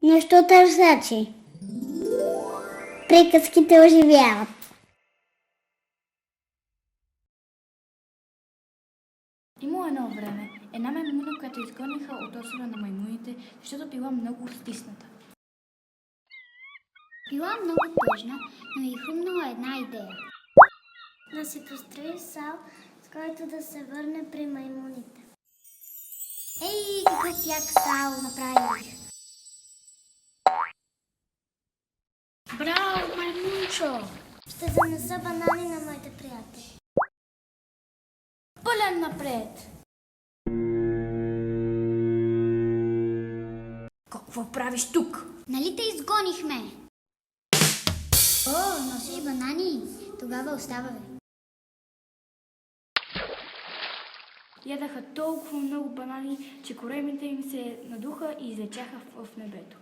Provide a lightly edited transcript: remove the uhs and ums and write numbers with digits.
Нещо търсачи. Приказките оживяват. Имало едно време една маймуна, която изгониха от острова на маймуните, защото била много стисната. Била много тъжна, но и хрумнала една идея. Да се построи сал, с който да се върне при маймуните. Ей, какъв як сал направих! Браво, маймунчо! Ще занеса банани на моите приятели. Пълен напред! Какво правиш тук? Нали те изгонихме? О, носиш банани? Тогава оставаме. Ядаха толкова много банани, че коремите им се надуха и излечаха в небето.